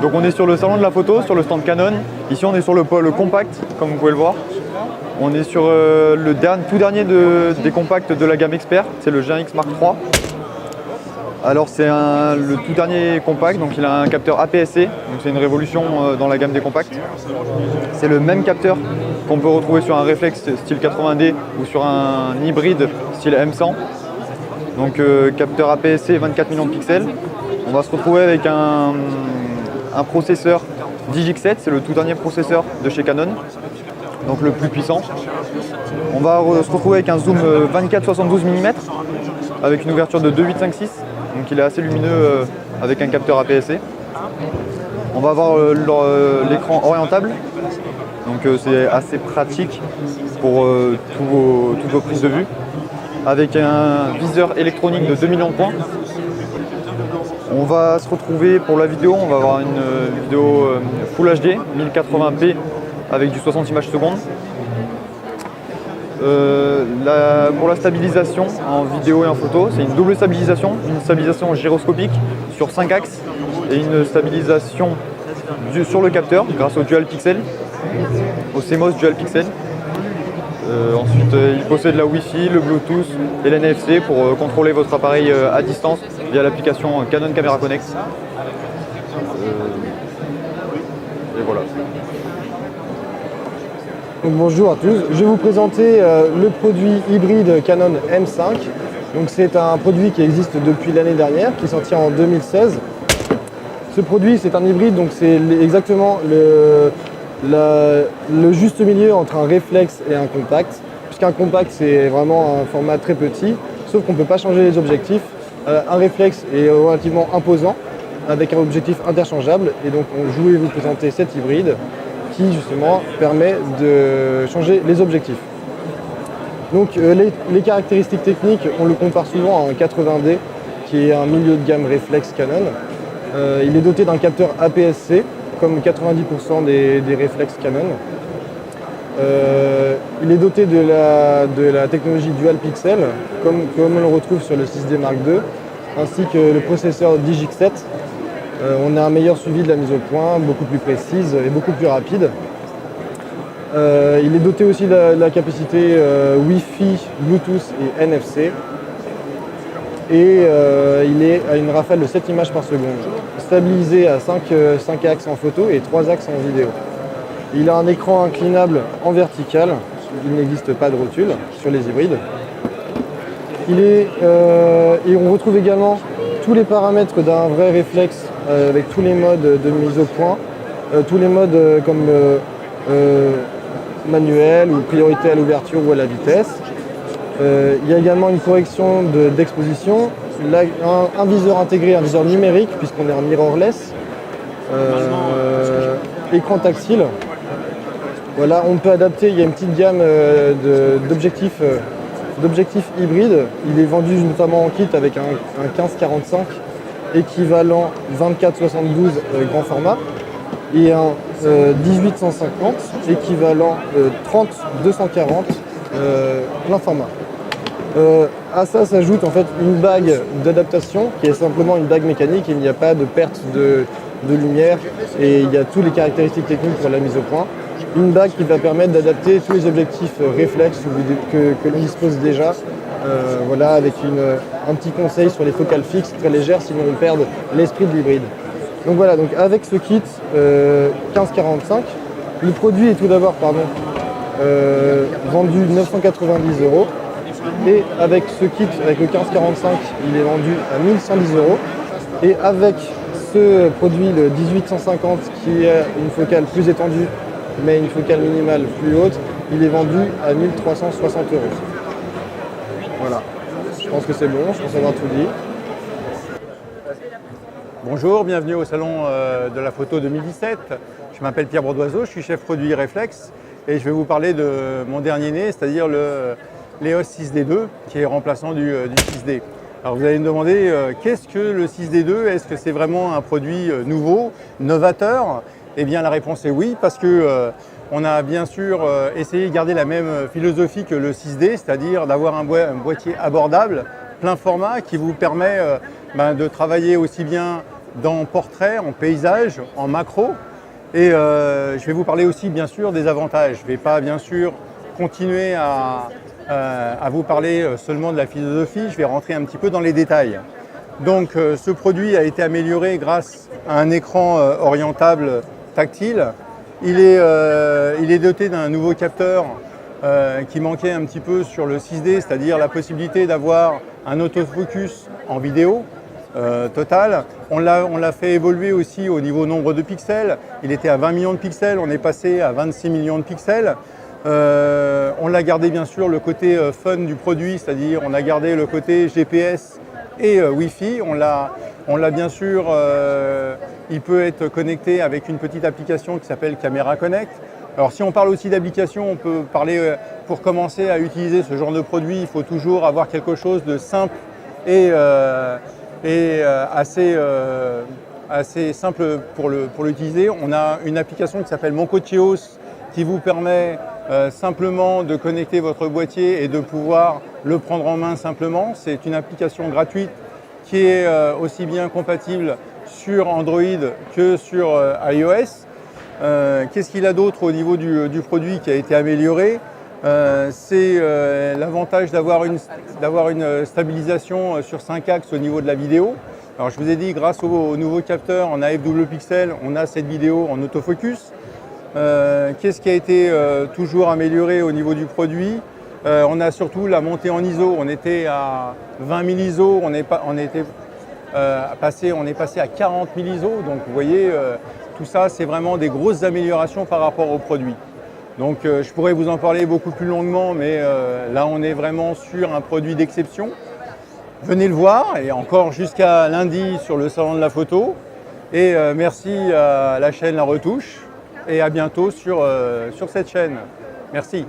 Donc on est sur le salon de la photo, sur le stand Canon. Ici on est sur le pôle compact, comme vous pouvez le voir. On est sur le tout dernier des compacts de la gamme Expert, c'est le G1X Mark III. Alors c'est le tout dernier compact, donc il a un capteur APS-C, donc c'est une révolution dans la gamme des compacts. C'est le même capteur qu'on peut retrouver sur un réflexe style 80D ou sur un hybride style M100. Donc capteur APS-C 24 millions de pixels. On va se retrouver avec un processeur Digix7, c'est le tout dernier processeur de chez Canon, donc le plus puissant. On va se retrouver avec un zoom 24-72 mm avec une ouverture de 2.856, donc il est assez lumineux avec un capteur APS-C. On va avoir l'écran orientable, donc c'est assez pratique pour toutes vos prises de vue, avec un viseur électronique de 2 millions de points. On va se retrouver pour la vidéo, on va avoir une vidéo Full HD 1080p avec du 60 images secondes. Pour la stabilisation en vidéo et en photo, c'est une double stabilisation, une stabilisation gyroscopique sur 5 axes et une stabilisation sur le capteur grâce au Dual Pixel, au CMOS Dual Pixel. Ensuite, il possède la Wi-Fi, le Bluetooth et l'NFC pour contrôler votre appareil à distance via l'application Canon Camera Connect. Et voilà. Donc, bonjour à tous, je vais vous présenter le produit hybride Canon M5. Donc, c'est un produit qui existe depuis l'année dernière, qui est sorti en 2016. Ce produit, c'est un hybride, donc c'est exactement le juste milieu entre un réflexe et un compact. Puisqu'un compact, c'est vraiment un format très petit, sauf qu'on ne peut pas changer les objectifs. Un réflexe est relativement imposant, avec un objectif interchangeable. Et donc, je voulais vous présenter cet hybride qui, justement, permet de changer les objectifs. Donc, les caractéristiques techniques, on le compare souvent à un 80D, qui est un milieu de gamme réflexe Canon. Il est doté d'un capteur APS-C, comme 90% des réflexes Canon. Il est doté de la technologie Dual Pixel, comme on le retrouve sur le 6D Mark II, ainsi que le processeur Digix7. On a un meilleur suivi de la mise au point, beaucoup plus précise et beaucoup plus rapide. Il est doté aussi de la capacité Wi-Fi, Bluetooth et NFC. Et il est à une rafale de 7 images par seconde, stabilisé à 5 axes en photo et 3 axes en vidéo. Il a un écran inclinable en vertical, il n'existe pas de rotule sur les hybrides. Et on retrouve également tous les paramètres d'un vrai réflexe avec tous les modes de mise au point, tous les modes comme manuel ou priorité à l'ouverture ou à la vitesse. Il y a également une correction d'exposition, un viseur intégré, un viseur numérique puisqu'on est en mirrorless, écran tactile. Voilà, on peut adapter, il y a une petite gamme d'objectifs hybrides. Il est vendu notamment en kit avec un 15-45 équivalent 24-72 grand format et un 18-150 équivalent 30-240 plein format. À ça s'ajoute en fait une bague d'adaptation qui est simplement une bague mécanique, il n'y a pas de perte de lumière et il y a toutes les caractéristiques techniques pour la mise au point. Une bague qui va permettre d'adapter tous les objectifs réflexes que l'on dispose déjà, voilà, avec un petit conseil sur les focales fixes très légères, sinon on perd l'esprit de l'hybride. Donc voilà, donc avec ce kit 1545, le produit est tout d'abord vendu 990 €. Et avec ce kit, avec le 1545, il est vendu à 1110 €. Et avec ce produit, le 1850, qui a une focale plus étendue, mais une focale minimale plus haute, il est vendu à 1360 €. Voilà. Je pense que c'est bon, je pense avoir tout dit. Bonjour, bienvenue au salon de la photo 2017. Je m'appelle Pierre Bordoiseau, je suis chef produit réflexe et je vais vous parler de mon dernier né, c'est-à-dire le l'EOS 6D2 qui est remplaçant du 6D. Alors vous allez me demander qu'est-ce que le 6D2? Est-ce que c'est vraiment un produit nouveau, novateur? Eh bien la réponse est oui, parce que on a bien sûr essayé de garder la même philosophie que le 6D, c'est-à-dire d'avoir un boîtier abordable, plein format, qui vous permet de travailler aussi bien dans portrait, en paysage, en macro. Et je vais vous parler aussi bien sûr des avantages. Je ne vais pas bien sûr continuer à vous parler seulement de la philosophie, je vais rentrer un petit peu dans les détails. Donc ce produit a été amélioré grâce à un écran orientable tactile. Il est doté d'un nouveau capteur qui manquait un petit peu sur le 6D, c'est-à-dire la possibilité d'avoir un autofocus en vidéo total. On l'a fait évoluer aussi au niveau nombre de pixels. Il était à 20 millions de pixels, on est passé à 26 millions de pixels. On l'a gardé bien sûr le côté fun du produit, c'est-à-dire on a gardé le côté GPS et Wi-Fi. On l'a bien sûr, il peut être connecté avec une petite application qui s'appelle Camera Connect. Alors si on parle aussi d'application, on peut parler, pour commencer à utiliser ce genre de produit, il faut toujours avoir quelque chose de simple et assez simple pour l'utiliser. On a une application qui s'appelle Mon Coach EOS qui vous permet simplement de connecter votre boîtier et de pouvoir le prendre en main simplement. C'est une application gratuite qui est aussi bien compatible sur Android que sur iOS. Qu'est-ce qu'il a d'autre au niveau du produit qui a été amélioré? C'est l'avantage d'avoir une stabilisation sur 5 axes au niveau de la vidéo. Alors je vous ai dit, grâce au nouveau capteur en AF double pixel, on a cette vidéo en autofocus. Qu'est-ce qui a été toujours amélioré au niveau du produit? On a surtout la montée en ISO. On était à 20 000 ISO, on est passé à 40 000 ISO. Donc vous voyez, tout ça, c'est vraiment des grosses améliorations par rapport au produit. Donc je pourrais vous en parler beaucoup plus longuement, mais là on est vraiment sur un produit d'exception. Venez le voir, et encore jusqu'à lundi sur le salon de la photo. Et merci à la chaîne La Retouche, et à bientôt sur cette chaîne. Merci.